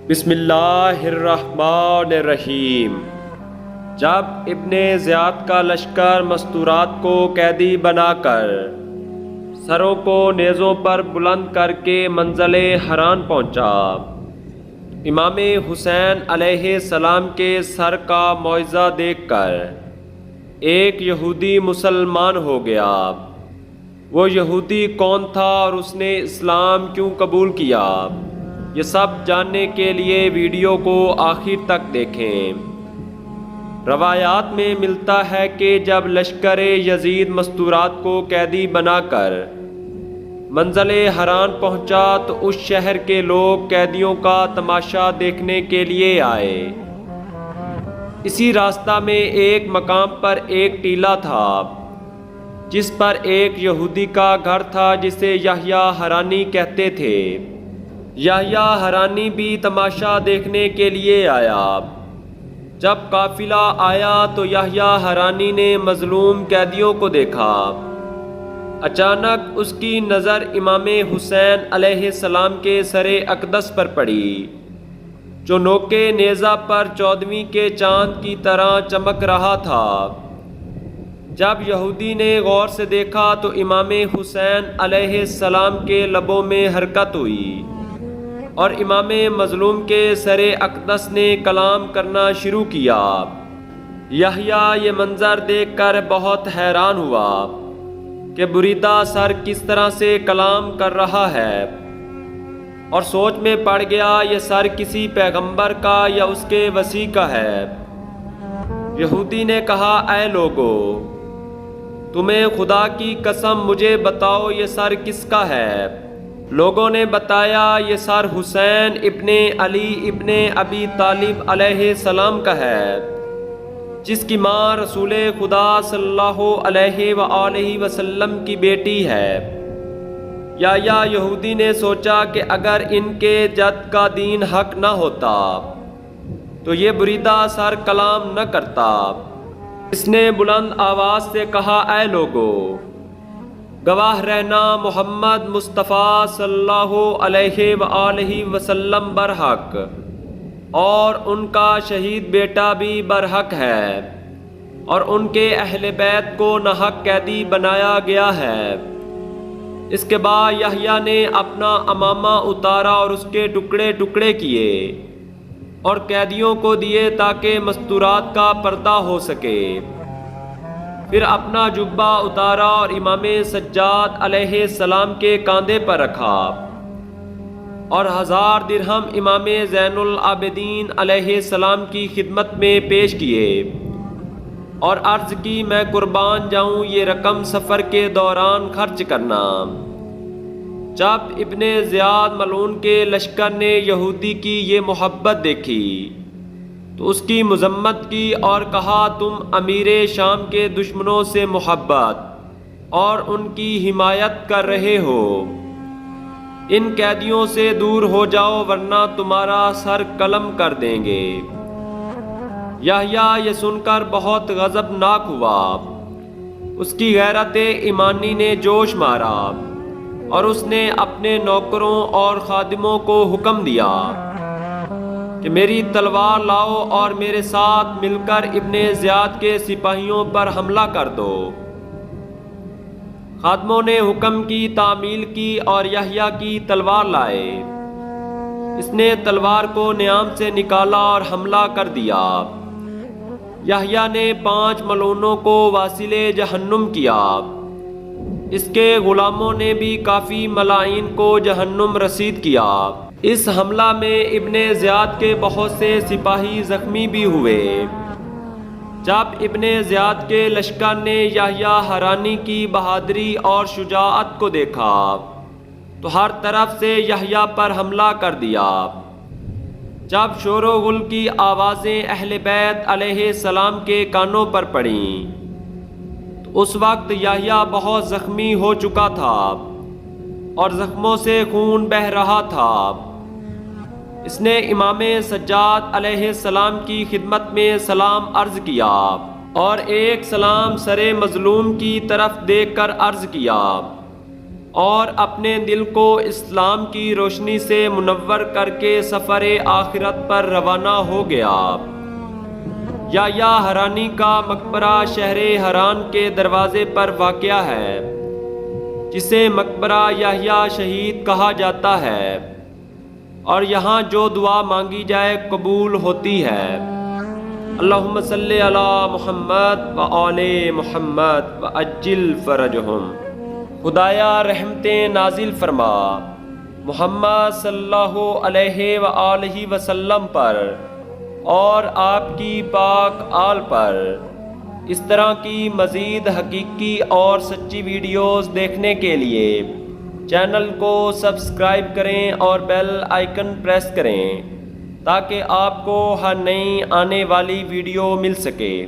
بسم اللہ الرحمن الرحیم۔ جب ابن زیاد کا لشکر مستورات کو قیدی بنا کر سروں کو نیزوں پر بلند کر کے منزل حران پہنچا، امام حسین علیہ السلام کے سر کا معجزہ دیکھ کر ایک یہودی مسلمان ہو گیا۔ وہ یہودی کون تھا اور اس نے اسلام کیوں قبول کیا، یہ سب جاننے کے لیے ویڈیو کو آخر تک دیکھیں۔ روایات میں ملتا ہے کہ جب لشکر یزید مستورات کو قیدی بنا کر منزل حران پہنچا تو اس شہر کے لوگ قیدیوں کا تماشا دیکھنے کے لیے آئے۔ اسی راستہ میں ایک مقام پر ایک ٹیلہ تھا جس پر ایک یہودی کا گھر تھا جسے یحییٰ حرانی کہتے تھے۔ یحییٰ حرانی بھی تماشا دیکھنے کے لیے آیا۔ جب قافلہ آیا تو یحییٰ حرانی نے مظلوم قیدیوں کو دیکھا۔ اچانک اس کی نظر امام حسین علیہ السلام کے سر اقدس پر پڑی جو نوکے نیزہ پر 14ویں کے چاند کی طرح چمک رہا تھا۔ جب یہودی نے غور سے دیکھا تو امام حسین علیہ السلام کے لبوں میں حرکت ہوئی اور امام مظلوم کے سر اقدس نے کلام کرنا شروع کیا۔ یحییٰ یہ منظر دیکھ کر بہت حیران ہوا کہ بریدہ سر کس طرح سے کلام کر رہا ہے، اور سوچ میں پڑ گیا یہ سر کسی پیغمبر کا یا اس کے وصی کا ہے۔ یہودی نے کہا، اے لوگو، تمہیں خدا کی قسم مجھے بتاؤ یہ سر کس کا ہے؟ لوگوں نے بتایا یہ سر حسین ابن علی ابن ابی طالب علیہ السلام کا ہے، جس کی ماں رسول خدا صلی اللہ علیہ وآلہ وسلم کی بیٹی ہے۔ یا یہودی نے سوچا کہ اگر ان کے جد کا دین حق نہ ہوتا تو یہ بریدہ سر کلام نہ کرتا۔ اس نے بلند آواز سے کہا، اے لوگو، گواہ رہنا محمد مصطفیٰ صلی اللہ علیہ وآلہ وسلم برحق اور ان کا شہید بیٹا بھی برحق ہے، اور ان کے اہل بیت کو ناحق قیدی بنایا گیا ہے۔ اس کے بعد یحییٰ نے اپنا عمامہ اتارا اور اس کے ٹکڑے ٹکڑے کیے اور قیدیوں کو دیے تاکہ مستورات کا پردہ ہو سکے۔ پھر اپنا جبہ اتارا اور امام سجاد علیہ السلام کے کاندھے پر رکھا اور 1000 درہم امام زین العابدین علیہ السلام کی خدمت میں پیش کیے اور عرض کی، میں قربان جاؤں یہ رقم سفر کے دوران خرچ کرنا۔ جب ابن زیاد ملعون کے لشکر نے یہودی کی یہ محبت دیکھی تو اس کی مذمت کی اور کہا، تم امیر شام کے دشمنوں سے محبت اور ان کی حمایت کر رہے ہو۔ ان قیدیوں سے دور ہو جاؤ ورنہ تمہارا سر قلم کر دیں گے۔ یحییٰ یہ سن کر بہت غضبناک ہوا۔ اس کی غیرت ایمانی نے جوش مارا اور اس نے اپنے نوکروں اور خادموں کو حکم دیا کہ میری تلوار لاؤ اور میرے ساتھ مل کر ابن زیاد کے سپاہیوں پر حملہ کر دو۔ خادموں نے حکم کی تعمیل کی اور یحییٰ کی تلوار لائے۔ اس نے تلوار کو نیام سے نکالا اور حملہ کر دیا۔ یحییٰ نے 5 ملعونوں کو واصل جہنم کیا۔ اس کے غلاموں نے بھی کافی ملاعین کو جہنم رسید کیا۔ اس حملہ میں ابن زیاد کے بہت سے سپاہی زخمی بھی ہوئے۔ جب ابن زیاد کے لشکر نے یحییٰ حرانی کی بہادری اور شجاعت کو دیکھا تو ہر طرف سے یحییٰ پر حملہ کر دیا۔ جب شور و غل کی آوازیں اہل بیت علیہ السلام کے کانوں پر پڑیں تو اس وقت یحییٰ بہت زخمی ہو چکا تھا اور زخموں سے خون بہہ رہا تھا۔ اس نے امام سجاد علیہ السلام کی خدمت میں سلام عرض کیا اور ایک سلام سر مظلوم کی طرف دیکھ کر عرض کیا، اور اپنے دل کو اسلام کی روشنی سے منور کر کے سفر آخرت پر روانہ ہو گیا۔ یحییٰ حرانی کا مقبرہ شہر حران کے دروازے پر واقع ہے، جسے مقبرہ یحییٰ شہید کہا جاتا ہے، اور یہاں جو دعا مانگی جائے قبول ہوتی ہے۔ اللہم صلی علی محمد و آل محمد و عجل فرجہم۔ خدایا رحمتیں نازل فرما محمد صلی اللہ علیہ وآلہ وسلم پر اور آپ کی پاک آل پر۔ اس طرح کی مزید حقیقی اور سچی ویڈیوز دیکھنے کے لیے چینل کو سبسکرائب کریں اور بیل آئیکن پریس کریں تاکہ آپ کو ہر نئی آنے والی ویڈیو مل سکے۔